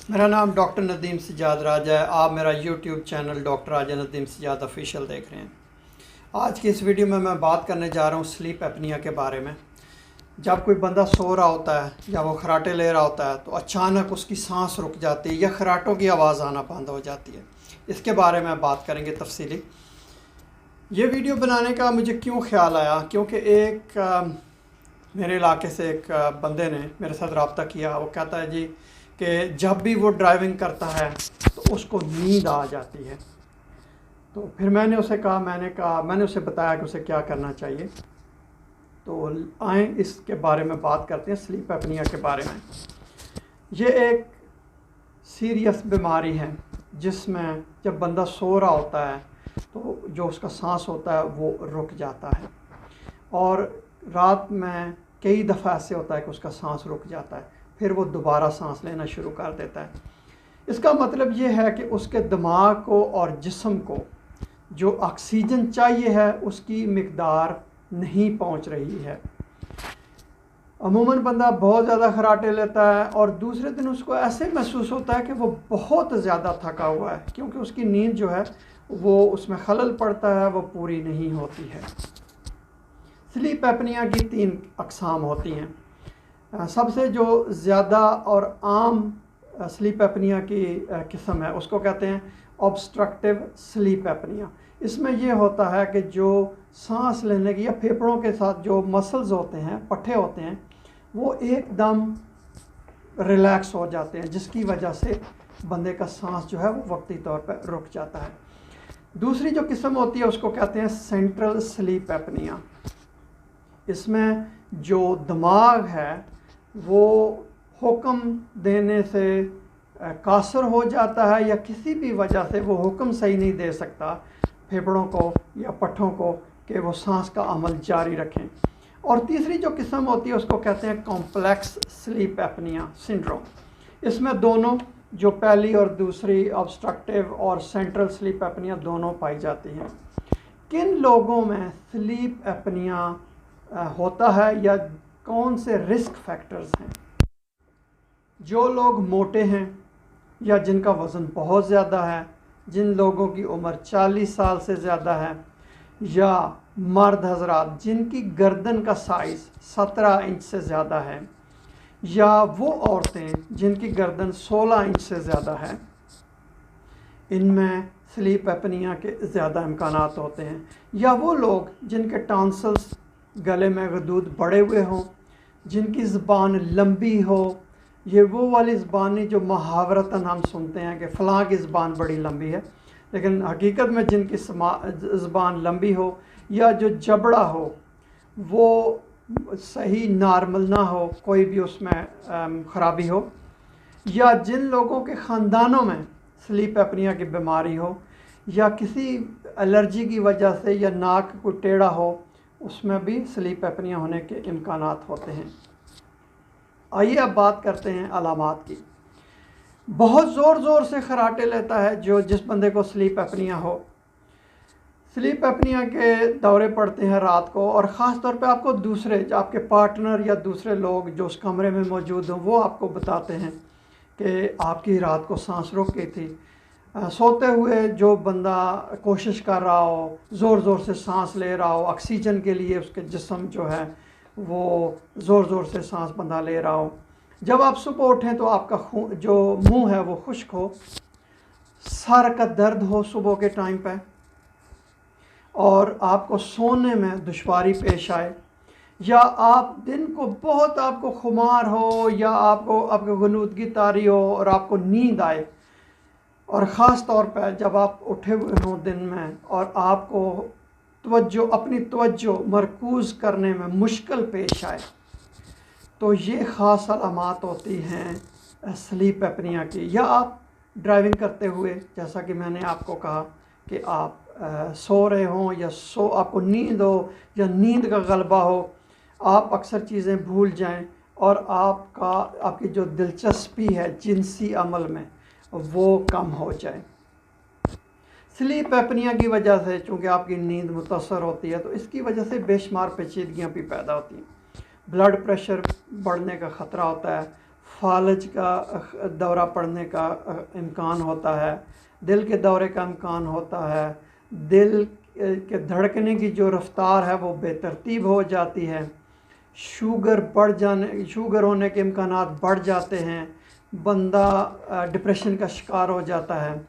मेरा नाम डॉक्टर नदीम सजाद राजा है। आप मेरा यूट्यूब चैनल डॉक्टर राजा नदीम सजाद ऑफिशियल देख रहे हैं। आज की इस वीडियो में मैं बात करने जा रहा हूँ स्लीप एपनिया के बारे में। जब कोई बंदा सो रहा होता है या वो खराटे ले रहा होता है तो अचानक उसकी सांस रुक जाती है या खराटों की आवाज़ आना बंद हो जाती है। इसके बारे में बात करेंगे तफसीली। ये वीडियो बनाने का मुझे क्यों ख्याल आया, क्योंकि मेरे इलाके से एक बंदे ने मेरे साथ रब्ता किया। वो कहता है जी कि जब भी वो ड्राइविंग करता है तो उसको नींद आ जाती है। तो फिर मैंने उसे बताया कि उसे क्या करना चाहिए। तो आए इसके बारे में बात करते हैं, स्लीप एपनिया के बारे में। ये एक सीरियस बीमारी है जिसमें जब बंदा सो रहा होता है तो जो उसका सांस होता है वो रुक जाता है, और रात में कई दफ़ा ऐसे होता है कि उसका सांस रुक जाता है, फिर वो दोबारा सांस लेना शुरू कर देता है। इसका मतलब ये है कि उसके दिमाग को और जिस्म को जो ऑक्सीजन चाहिए है उसकी मिकदार नहीं पहुंच रही है। अमूमन बंदा बहुत ज़्यादा खराटे लेता है और दूसरे दिन उसको ऐसे महसूस होता है कि वो बहुत ज़्यादा थका हुआ है, क्योंकि उसकी नींद जो है वो उसमें खलल पड़ता है, वो पूरी नहीं होती है। स्लीप एपनिया की 3 अक़साम होती हैं। सबसे जो ज़्यादा और आम स्लीप एपनिया की किस्म है उसको कहते हैं ऑब्स्ट्रक्टिव स्लीप एपनिया। इसमें यह होता है कि जो सांस लेने की या फेफड़ों के साथ जो मसल्स होते हैं, पट्टे होते हैं, वो एकदम रिलैक्स हो जाते हैं, जिसकी वजह से बंदे का सांस जो है वो वक्ती तौर पर रुक जाता है। दूसरी जो किस्म होती है उसको कहते हैं सेंट्रल स्लीप एपनिया। इसमें जो दिमाग है वो हुक्म देने से कासर हो जाता है या किसी भी वजह से वो हुक्म सही नहीं दे सकता फेफड़ों को या पट्ठों को कि वो सांस का अमल जारी रखें। और तीसरी जो किस्म होती है उसको कहते हैं कॉम्प्लेक्स स्लीप एपनिया सिंड्रोम। इसमें दोनों, जो पहली और दूसरी ऑब्स्ट्रक्टिव और सेंट्रल स्लीप एपनिया दोनों पाई जाती हैं। किन लोगों में स्लीप एपनिया होता है या कौन से रिस्क फैक्टर्स हैं? जो लोग मोटे हैं या जिनका वज़न बहुत ज़्यादा है, जिन लोगों की उम्र 40 साल से ज़्यादा है, या मर्द हजरात जिनकी गर्दन का साइज़ 17 इंच से ज़्यादा है, या वो औरतें जिनकी गर्दन 16 इंच से ज़्यादा है, इनमें स्लीप एपनिया के ज़्यादा इम्कानात होते हैं। या वो लोग जिनके टॉन्सिल्स गले में गदूद बढ़े हुए हों, जिनकी ज़बान लंबी हो, ये वो वाली ज़बानी जो मुहावरतन हम सुनते हैं कि फ़लाँ की ज़बान बड़ी लंबी है, लेकिन हकीकत में जिनकी ज़बान लंबी हो, या जो जबड़ा हो वो सही नॉर्मल ना हो, कोई भी उसमें ख़राबी हो, या जिन लोगों के ख़ानदानों में स्लीप एपनिया की बीमारी हो, या किसी एलर्जी की वजह से या नाक को टेढ़ा हो, उसमें भी स्लीप एपनिया होने के इम्कानात होते हैं। आइए अब बात करते हैं अलामात की। बहुत ज़ोर से खराटे लेता है जिस बंदे को स्लीप एपनिया हो। स्लीप एपनिया के दौरे पड़ते हैं रात को, और ख़ास तौर पे आपको दूसरे आपके पार्टनर या दूसरे लोग जो उस कमरे में मौजूद हों वो आपको बताते हैं कि आपकी रात को सांस रुक गई थी। सोते हुए जो बंदा कोशिश कर रहा हो, ज़ोर से सांस ले रहा हो, ऑक्सीजन के लिए उसके जिस्म जो है वो ज़ोर से सांस बंदा ले रहा हो, जब आप सुबह उठें तो आपका जो मुंह है वो खुश्क हो, सर का दर्द हो सुबह के टाइम पे, और आपको सोने में दुश्वारी पेश आए, या आप दिन को बहुत आपको खुमार हो, या आपको गनूदगी तारी हो और आपको नींद आए, और ख़ास तौर पर जब आप उठे हुए हों दिन में और आपको अपनी तवज्जो मरकूज़ करने में मुश्किल पेश आए, तो ये ख़ास अलामात होती हैं स्लीप एपनिया की। या आप ड्राइविंग करते हुए, जैसा कि मैंने आपको कहा कि आप सो रहे हों या आपको नींद हो या नींद का गलबा हो, आप अक्सर चीज़ें भूल जाएं और आपकी जो दिलचस्पी है जिनसी अमल में वो कम हो जाए। स्लीप एपनिया की वजह से चूँकि आपकी नींद मुतासर होती है तो इसकी वजह से बेशुमार पेचीदगियाँ भी पैदा होती हैं। ब्लड प्रेशर बढ़ने का ख़तरा होता है, फालज का दौरा पड़ने का इम्कान होता है, दिल के दौरे का इम्कान होता है, दिल के धड़कने की जो रफ़्तार है वो बेतरतीब हो जाती है, शुगर होने के इम्कानात बढ़ जाते हैं, बंदा डिप्रेशन का शिकार हो जाता है।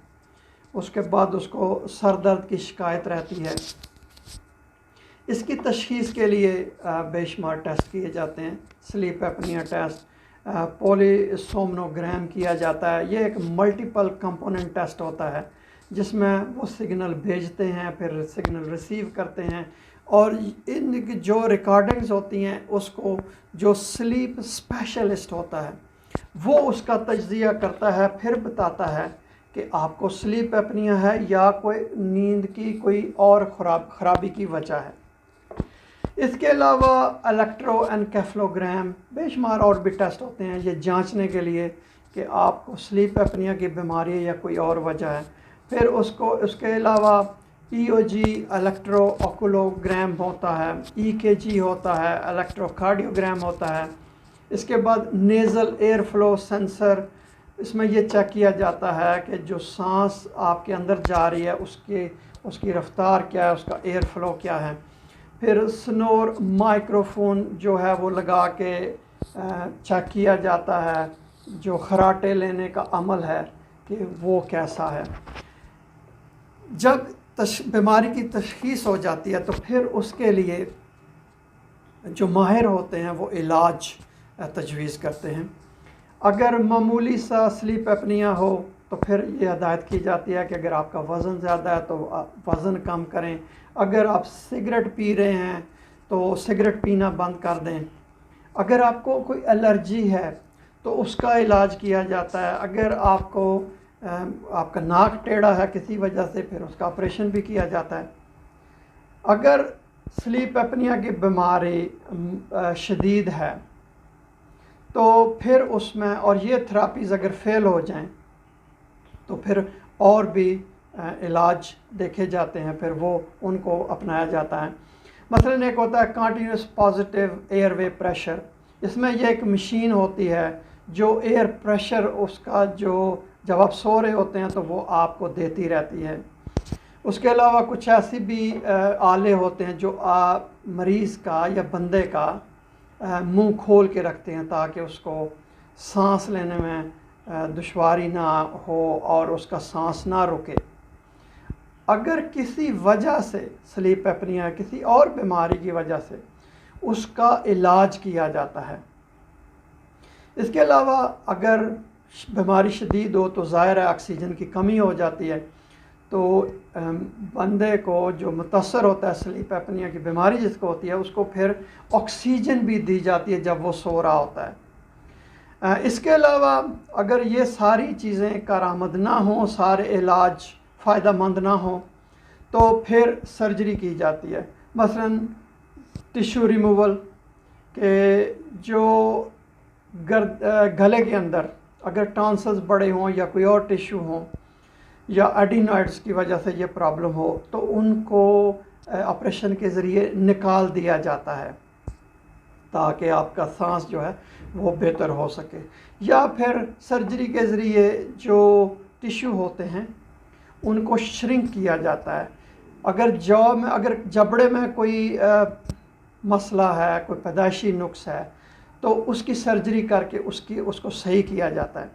उसके बाद उसको सर दर्द की शिकायत रहती है। इसकी तशख़ीस के लिए बेशुमार टेस्ट किए जाते हैं। स्लीप एपनिया टेस्ट, पॉलीसोमनोग्राम किया जाता है। ये एक मल्टीपल कंपोनेंट टेस्ट होता है जिसमें वो सिग्नल भेजते हैं, फिर सिग्नल रिसीव करते हैं, और इन जो रिकॉर्डिंग्स होती हैं उसको जो स्लीप स्पेशलिस्ट होता है वो उसका तज्ज़िया करता है, फिर बताता है कि आपको स्लीप एपनिया है या कोई नींद की कोई और खराबी की वजह है। इसके अलावा इलेक्ट्रोएन्केफेलोग्राम, बेशुमार और भी टेस्ट होते हैं ये जांचने के लिए कि आपको स्लीप एपनिया की बीमारी है या कोई और वजह है। फिर उसके अलावा EOG इलेक्ट्रोओकुलोग्राम होता है, EKG होता है, इलेक्ट्रोकार्डियोग्राम होता है। इसके बाद नेज़ल एयर फ्लो सेंसर, इसमें यह चेक किया जाता है कि जो सांस आपके अंदर जा रही है उसकी रफ़्तार क्या है, उसका एयर फ्लो क्या है। फिर स्नोर माइक्रोफोन जो है वो लगा के चेक किया जाता है, जो खराटे लेने का अमल है कि वो कैसा है। जब बीमारी की तशख़ीस हो जाती है तो फिर उसके लिए जो माहिर होते हैं वो इलाज तजवीज़ करते हैं। अगर मामूली सा स्लीप एपनिया हो तो फिर ये हिदायत की जाती है कि अगर आपका वज़न ज़्यादा है तो वज़न कम करें। अगर आप सिगरेट पी रहे हैं तो सिगरेट पीना बंद कर दें। अगर आपको कोई एलर्जी है तो उसका इलाज किया जाता है। अगर आपका नाक टेढ़ा है किसी वजह से, फिर उसका ऑपरेशन भी किया जाता है। अगर स्लीप एपनिया की बीमारी शदीद है तो फिर उसमें, और ये थेरापीज़ अगर फेल हो जाएं तो फिर और भी इलाज देखे जाते हैं, फिर वो उनको अपनाया जाता है। मसलन एक होता है कंटिन्यूस पॉजिटिव एयरवे प्रेशर। इसमें यह एक मशीन होती है जो एयर प्रेशर उसका जो जब आप सो रहे होते हैं तो वो आपको देती रहती है। उसके अलावा कुछ ऐसी भी आले होते हैं जो मरीज़ का या बंदे का मुंह खोल के रखते हैं ताकि उसको सांस लेने में दुश्वारी ना हो और उसका सांस ना रुके। अगर किसी वजह से स्लीप एपनिया, किसी और बीमारी की वजह से, उसका इलाज किया जाता है। इसके अलावा अगर बीमारी शदीद हो तो ज़ाहिर है ऑक्सीजन की कमी हो जाती है, तो बंदे को जो मुतासर होता है स्लीप एपनिया की बीमारी जिसको होती है उसको फिर ऑक्सीजन भी दी जाती है जब वो सो रहा होता है। इसके अलावा अगर ये सारी चीज़ें कारामद ना हों, सारे इलाज फ़ायदेमंद ना हो तो फिर सर्जरी की जाती है। मसलन टिश्यू रिमूवल के जो गले के अंदर अगर टॉन्सिल्स बड़े हों या कोई और टिश्यू हों या एडिनॉइड्स की वजह से ये प्रॉब्लम हो तो उनको ऑपरेशन के ज़रिए निकाल दिया जाता है ताकि आपका सांस जो है वो बेहतर हो सके। या फिर सर्जरी के ज़रिए जो टिश्यू होते हैं उनको श्रिंक किया जाता है। अगर अगर जबड़े में कोई मसला है, कोई पैदाइशी नुक्स है तो उसकी सर्जरी करके उसको सही किया जाता है।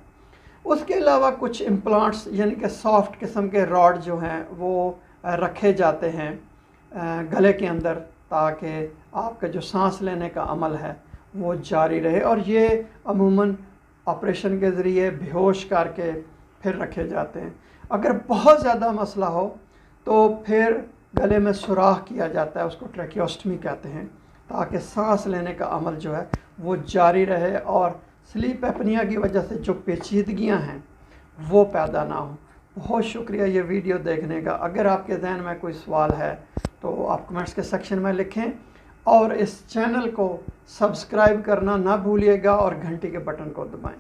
उसके अलावा कुछ इम्प्लांट्स यानी कि सॉफ्ट किस्म के रॉड जो हैं वो रखे जाते हैं गले के अंदर ताकि आपका जो सांस लेने का अमल है वो जारी रहे, और ये अमूमन ऑपरेशन के ज़रिए बेहोश करके फिर रखे जाते हैं। अगर बहुत ज़्यादा मसला हो तो फिर गले में सुराख किया जाता है, उसको ट्रैकियोस्टमी कहते हैं, ताकि सांस लेने का अमल जो है वो जारी रहे और स्लीप एपनिया की वजह से जो पेचीदगियां हैं वो पैदा ना हो। बहुत शुक्रिया ये वीडियो देखने का। अगर आपके जहन में कोई सवाल है तो आप कमेंट्स के सेक्शन में लिखें, और इस चैनल को सब्सक्राइब करना ना भूलिएगा और घंटी के बटन को दबाएं।